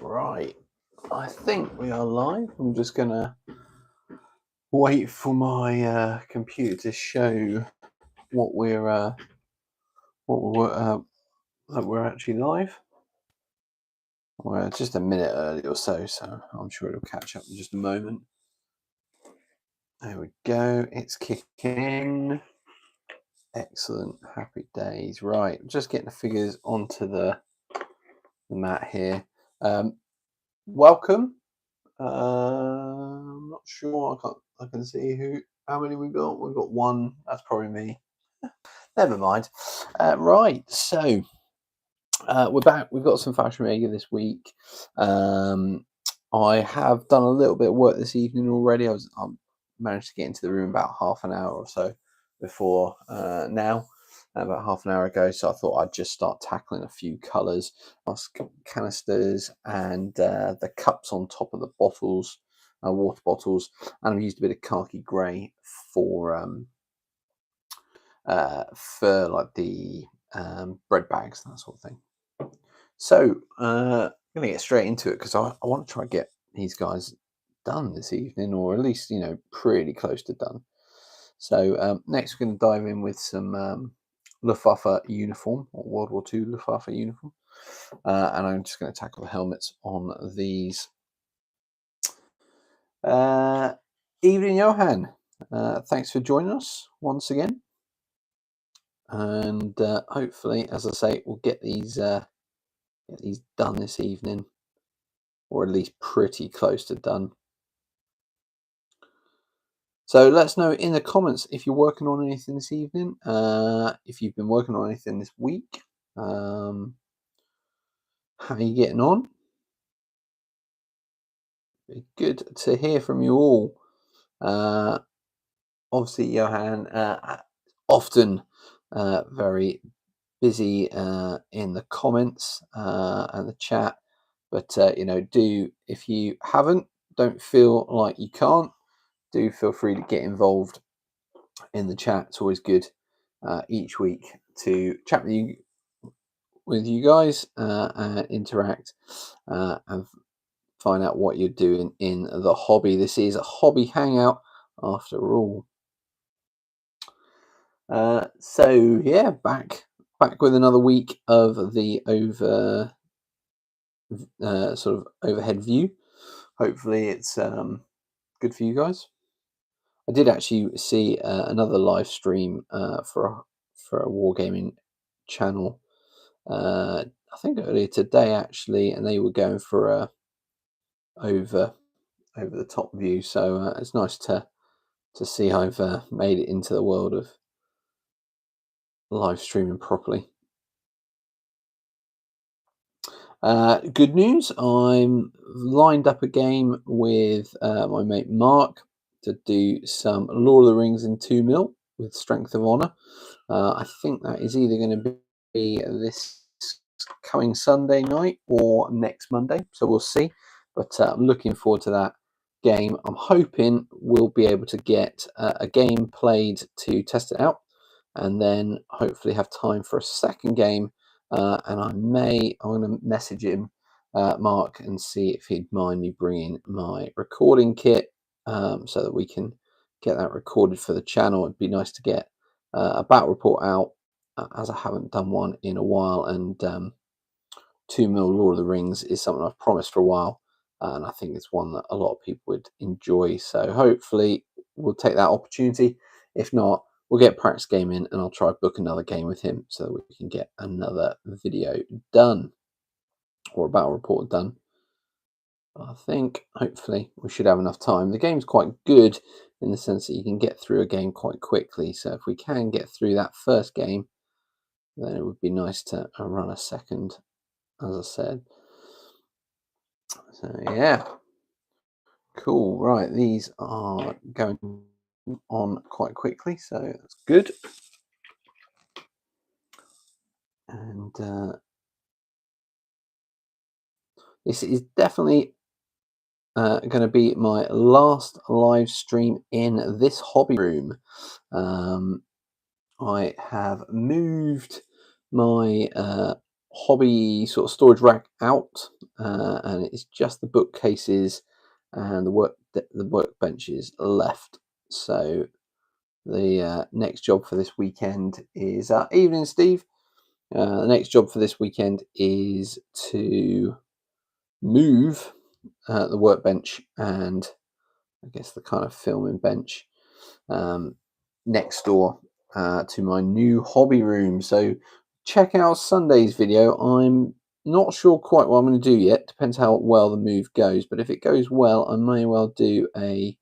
Right, I think we are live. I'm just gonna wait for my computer to show what we're actually live. Well, just a minute early or so, so I'm sure it'll catch up in just a moment. There we go. It's kicking. Excellent. Happy days. Right, just getting the figures onto the mat here. Welcome. I'm not sure. I can see how many we've got. We've got one. That's probably me. Never mind. Right. So we're back. We've got some Fashion Mega this week. I have done a little bit of work this evening already. I managed to get into the room about half an hour or so before now. About half an hour ago, so I thought I'd just start tackling a few colours, canisters, and the cups on top of the bottles, water bottles, and I've used a bit of khaki grey for like the bread bags and that sort of thing. So I'm going to get straight into it because I want to try and get these guys done this evening, or at least pretty close to done. So next we're going to dive in with some Luftwaffe uniform, or World War II Luftwaffe uniform, and I'm just going to tackle the helmets on these. Evening, Johan. Thanks for joining us once again, and hopefully, as I say, we'll get these done this evening, or at least pretty close to done. So let us know in the comments if you're working on anything this evening, if you've been working on anything this week. How are you getting on? Good to hear from you all. Obviously, Johan, often very busy in the comments and the chat, but do, if you don't feel like you can't, do feel free to get involved in the chat. It's always good each week to chat with you guys and interact and find out what you're doing in the hobby. This is a hobby hangout after all. So yeah, back with another week of the sort of overhead view. Hopefully it's good for you guys. I did actually see another live stream for a wargaming channel. I think earlier today actually, and they were going for a over the top view. So it's nice to see I've made it into the world of live streaming properly. Good news, I'm lined up a game with my mate Mark to do some Lord of the Rings in 2mm with Strength of Honor. I think that is either going to be this coming Sunday night or next Monday, so we'll see. But I'm looking forward to that game. I'm hoping we'll be able to get a game played to test it out, and then hopefully have time for a second game. And I'm going to message him, Mark, and see if he'd mind me bringing my recording kit so that we can get that recorded for the channel. It'd be nice to get a battle report out, as I haven't done one in a while, and 2mm Lord of the Rings is something I've promised for a while, and I think it's one that a lot of people would enjoy. So hopefully we'll take that opportunity. If not, we'll get practice game in, and I'll try to book another game with him so that we can get another video done, or a battle report done. I think hopefully we should have enough time. The game's quite good in the sense that you can get through a game quite quickly. So if we can get through that first game, then it would be nice to run a second, as I said. So yeah, cool. Right, these are going on quite quickly, so that's good. And this is definitely going to be my last live stream in this hobby room. I have moved my hobby sort of storage rack out, and it's just the bookcases and the workbenches left. So the next job for this weekend is evening, Steve. The next job for this weekend is to move the workbench and I guess the kind of filming bench next door to my new hobby room. So check out Sunday's video. I'm not sure quite what I'm going to do yet. Depends how well the move goes. But if it goes well, I may well do a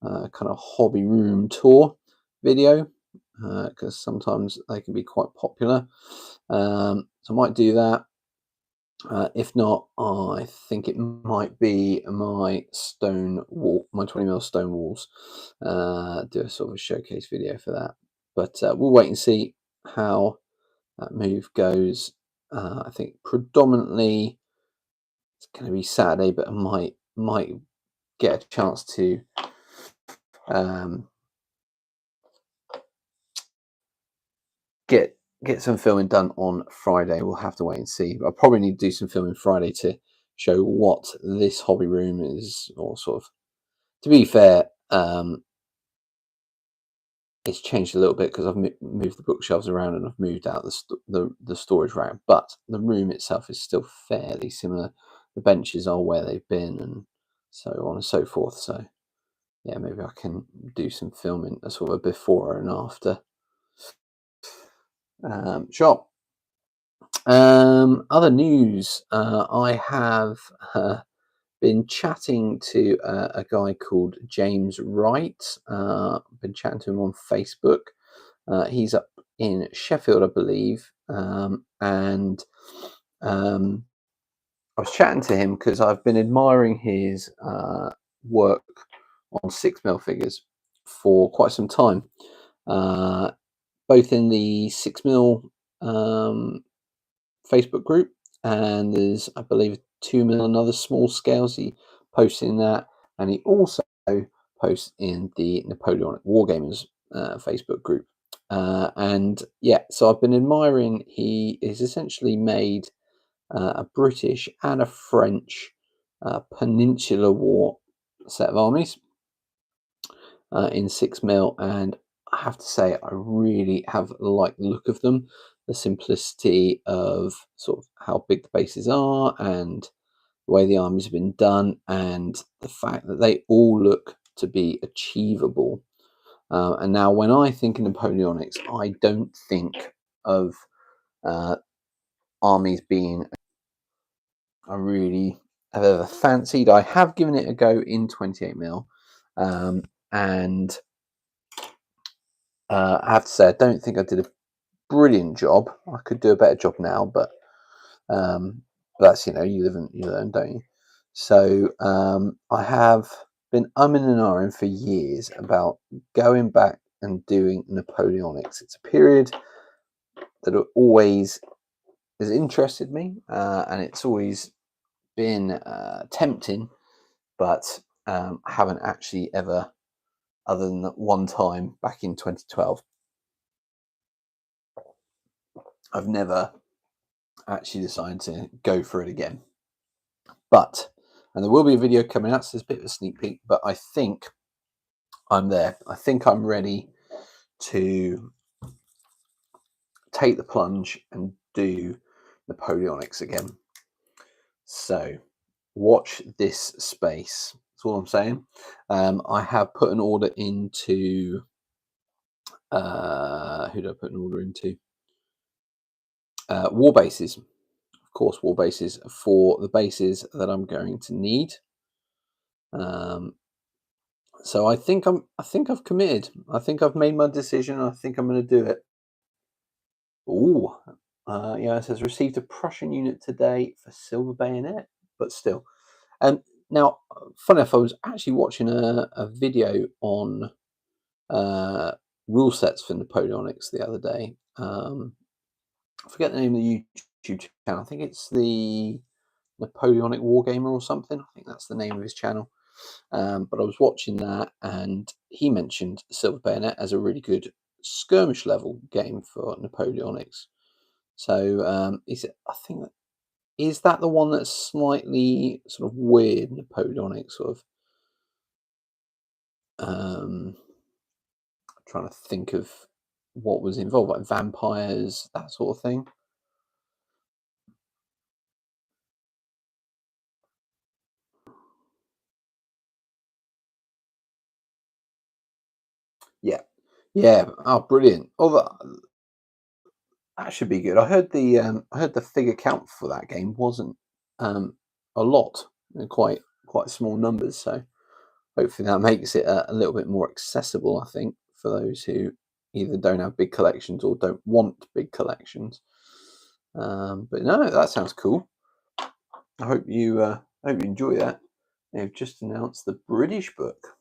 kind of hobby room tour video because sometimes they can be quite popular. So I might do that. If not, I think it might be my stone wall, my 20mm stone walls. Do a sort of a showcase video for that. But we'll wait and see how that move goes. I think predominantly it's going to be Saturday, but I might get a chance to get some filming done on Friday. We'll have to wait and see. I'll probably need to do some filming Friday to show what this hobby room is, or sort of, to be fair, it's changed a little bit because I've moved the bookshelves around and I've moved out the storage rack, but the room itself is still fairly similar. The benches are where they've been and so on and so forth. So yeah, maybe I can do some filming, a sort of a before and after shot. Other news, I have been chatting to a guy called James Wright. Been chatting to him on Facebook. He's up in Sheffield, I believe, and I was chatting to him because I've been admiring his work on 6mm figures for quite some time, both in the 6mm Facebook group, and there's, I believe, 2mm and other small scales. He posts in that, and he also posts in the Napoleonic Wargamers Facebook group. And yeah, so I've been admiring. He is essentially made a British and a French Peninsular War set of armies in 6mm, and I have to say I really have liked the look of them, the simplicity of sort of how big the bases are and the way the armies have been done, and the fact that they all look to be achievable. And now when I think of Napoleonics, I don't think of armies being I really have ever fancied. I have given it a go in 28mm, and I have to say I don't think I did a brilliant job. I could do a better job now, but that's, you live and you learn, don't you? So I have been umming and ahhing for years about going back and doing Napoleonics. It's a period that always has interested me, and it's always been tempting, but I haven't actually ever, other than that one time back in 2012, I've never actually decided to go for it again. But, and there will be a video coming out, so there's a bit of a sneak peek, but I think I'm there. I think I'm ready to take the plunge and do Napoleonics again. So watch this space. That's all I'm saying. I have put an order into who did I put an order into? War bases. Of course, war bases for the bases that I'm going to need. So I think I've committed. I think I've made my decision. I think I'm going to do it. Oh, yeah, it says received a Prussian unit today for silver bayonet, but still. Now, funny enough, I was actually watching a video on rule sets for Napoleonics the other day. I forget the name of the YouTube channel. I think it's the Napoleonic Wargamer or something. I think that's the name of his channel. But I was watching that, and he mentioned Silver Bayonet as a really good skirmish level game for Napoleonics. So is it? I think is that the one that's slightly sort of weird Napoleonic sort of. Trying to think of what was involved, like vampires, that sort of thing. Yeah, yeah. Oh, brilliant! Oh, that should be good. I heard the figure count for that game wasn't um, a lot, quite small numbers. So hopefully that makes it a little bit more accessible. I think for those who either don't have big collections or don't want big collections. But no, that sounds cool. I hope you enjoy that. They've just announced the British book.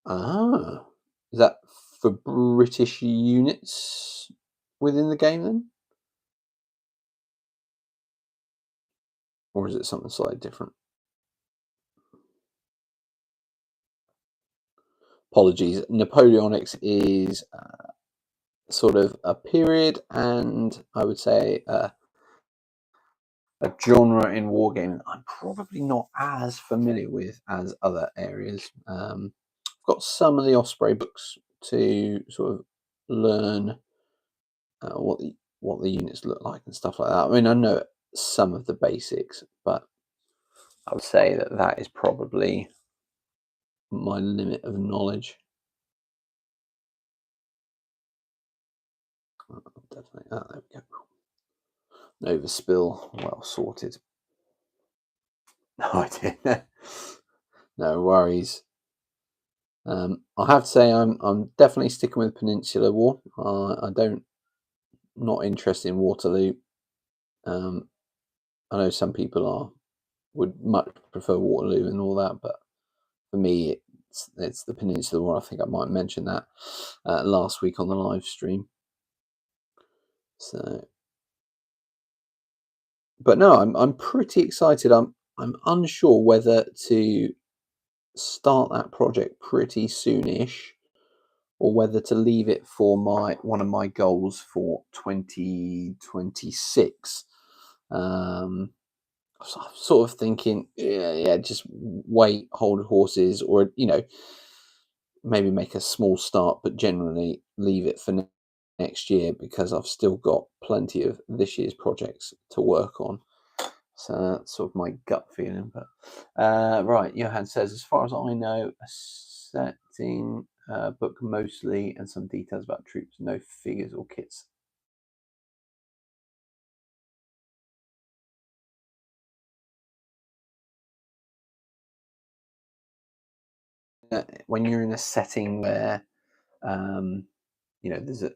Ah, is that for British units within the game then, or is it something slightly different? Apologies. Napoleonics is sort of a period, and I would say a genre in wargaming I'm probably not as familiar with as other areas. I've got some of the Osprey books to sort of learn what the units look like and stuff like that. I mean, I know some of the basics, but I would say that that is probably my limit of knowledge. Oh, definitely. Oh, there we go. Overspill, well sorted. No idea. No worries. I have to say I'm definitely sticking with Peninsular War. I don't not interested in Waterloo. Um, I know some people would much prefer Waterloo and all that, but for me, it's the Peninsula War. I think I might mention that last week on the live stream. So, but no, I'm pretty excited. I'm unsure whether to start that project pretty soonish or whether to leave it for my one of my goals for 2026. So I'm sort of thinking, yeah, just wait, hold horses, or maybe make a small start, but generally leave it for next year because I've still got plenty of this year's projects to work on. So that's sort of my gut feeling. But right, Johan says, as far as I know, a setting book mostly and some details about troops, no figures or kits. When you're in a setting where um, there's an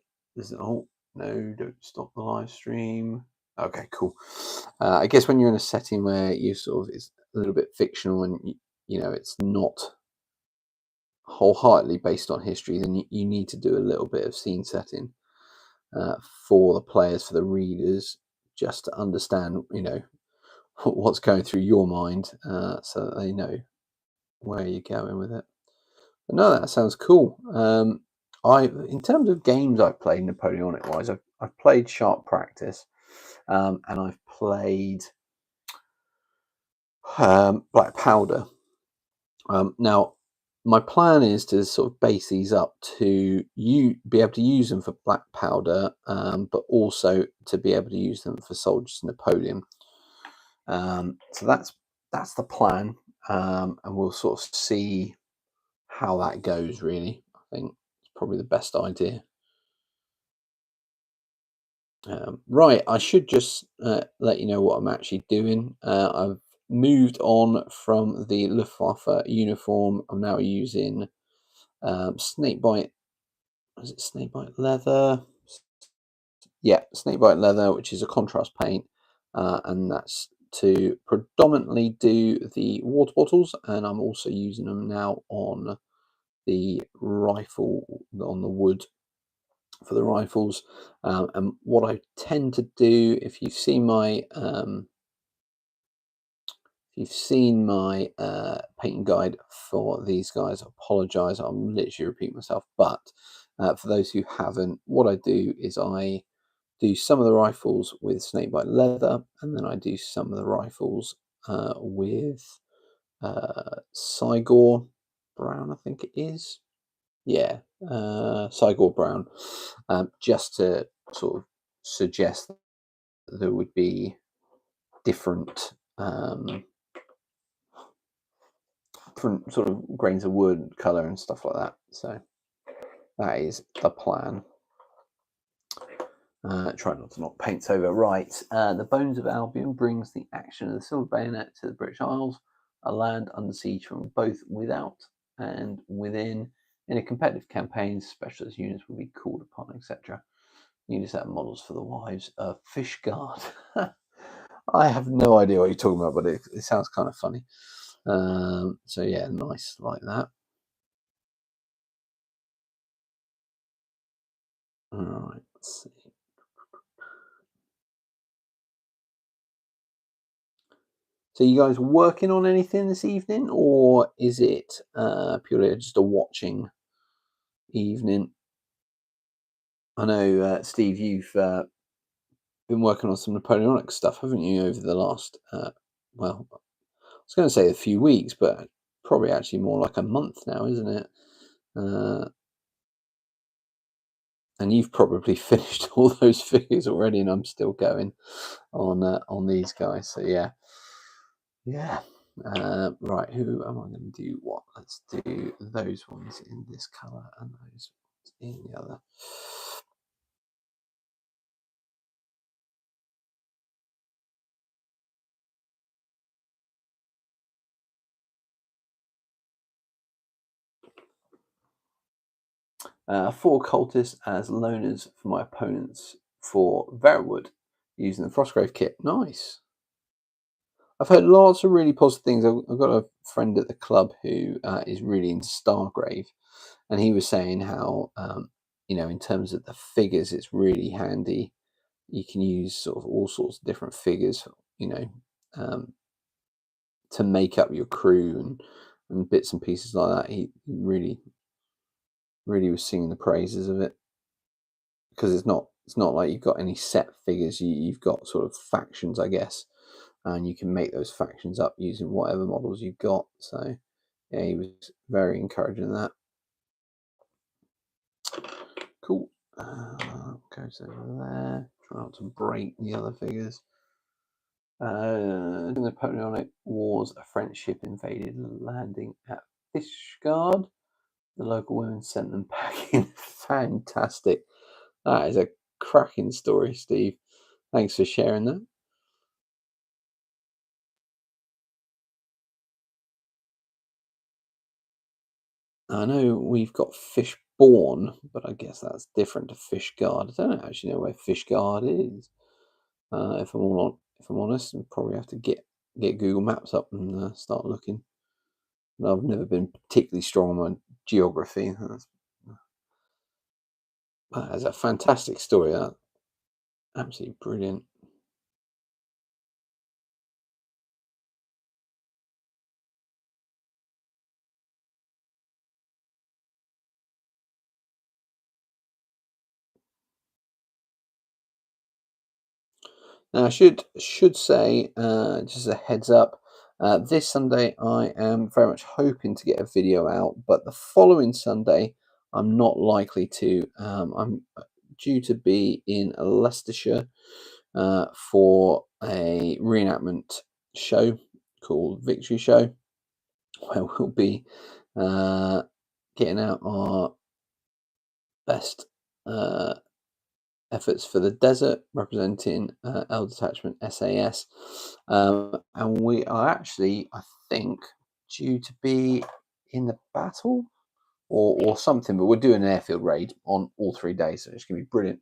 oh no, don't stop the live stream. Okay, cool. I guess when you're in a setting where you sort of it's a little bit fictional and it's not wholeheartedly based on history, then you need to do a little bit of scene setting uh, for the players, for the readers, just to understand what's going through your mind, so that they know where you're going with it. But no, that sounds cool. In terms of games I've played Napoleonic wise, I've played Sharp Practice, and I've played Black Powder. Now, my plan is to sort of base these up to you be able to use them for Black Powder, but also to be able to use them for Soldiers of Napoleon. So that's the plan, and we'll sort of see how that goes. Really, I think it's probably the best idea. Right, I should just let you know what I'm actually doing. I've moved on from the Luftwaffe uniform. I'm now using snakebite. Is it snakebite leather? Yeah, snakebite leather, which is a contrast paint, and that's to predominantly do the water bottles. And I'm also using them now on the rifle, on the wood for the rifles. And what I tend to do, if you've seen my painting guide for these guys, I apologise, I'm literally repeating myself. But for those who haven't, what I do is I do some of the rifles with snakebite leather, and then I do some of the rifles with Cygor brown, I think it is. Yeah, Cygor brown, just to sort of suggest that there would be different different sort of grains of wood, color, and stuff like that. So that is the plan. Try not to knock paints over. Right, the Bones of Albion brings the action of the Silver Bayonet to the British Isles, a land under siege from both without and within. In a competitive campaign, specialist units will be called upon, etc. Units that are models for the wives of Fishguard. I have no idea what you're talking about, but it sounds kind of funny. So yeah, nice like that. All right, let's see. So you guys working on anything this evening, or is it purely just a watching evening? I know, Steve, you've been working on some Napoleonic stuff, haven't you, over the last, well, I was going to say a few weeks, but probably actually more like a month now, isn't it? And you've probably finished all those figures already, and I'm still going on these guys. So yeah. Right, who am I going to do what? Let's do those ones in this color and those ones in the other. Four cultists as loners for my opponents for Verwood using the Frostgrave kit. Nice. I've heard lots of really positive things. I've got a friend at the club who is really into Stargrave, and he was saying how, in terms of the figures, it's really handy. You can use sort of all sorts of different figures, to make up your crew and bits and pieces like that. He really, really was singing the praises of it, because it's not like you've got any set figures. You've got sort of factions, I guess, and you can make those factions up using whatever models you've got. So yeah, he was very encouraging in that. Cool. Goes over there. Try not to break the other figures. The Napoleonic Wars, a French ship invaded, landing at Fishguard. The local women sent them packing. Fantastic. That is a cracking story, Steve. Thanks for sharing that. I know we've got Fishbourne, but I guess that's different to Fishguard. I don't actually know where Fishguard is. If I'm honest, and probably have to get Google Maps up and start looking. I've never been particularly strong on my geography. That is a fantastic story. That absolutely brilliant. Now, I should say, just a heads up, this Sunday I am very much hoping to get a video out, but the following Sunday I'm not likely to. I'm due to be in Leicestershire for a reenactment show called Victory Show, where we'll be getting out our best efforts for the desert, representing L Detachment SAS. And we are actually, I think, due to be in the battle or something, but we're doing an airfield raid on all 3 days, so it's going to be brilliant.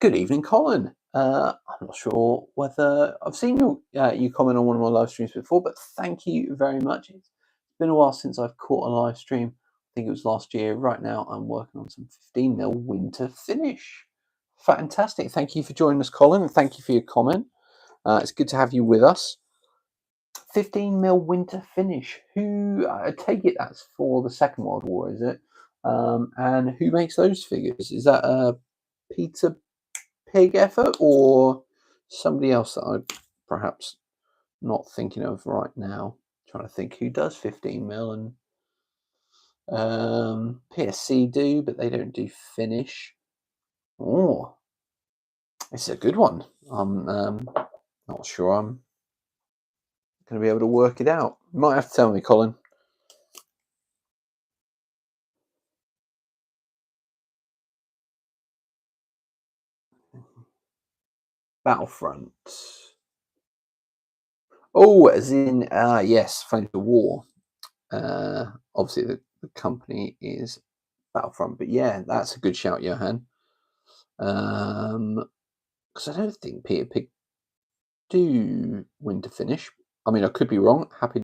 Good evening, Colin. I'm not sure whether I've seen you comment on one of my live streams before, but thank you very much. It's been a while since I've caught a live stream. I think it was last year. Right now, I'm working on some 15mm winter finish. Fantastic. Thank you for joining us, Colin, and thank you for your comment. It's good to have you with us. 15mm winter finish. Who, I take it that's for the Second World War, is it? And who makes those figures? Is that Peter Pig effort or somebody else that I'm perhaps not thinking of right now? Trying to think who does 15 mil, and PSC do, but they don't do finish. Oh, it's a good one. I'm not sure I'm going to be able to work it out. You might have to tell me, Colin. Battlefront. Oh, as in yes, Flames of War. Obviously, the company is Battlefront, but yeah, that's a good shout, Johan. Because I don't think Peter Pig do win to finish. I mean, I could be wrong. Happy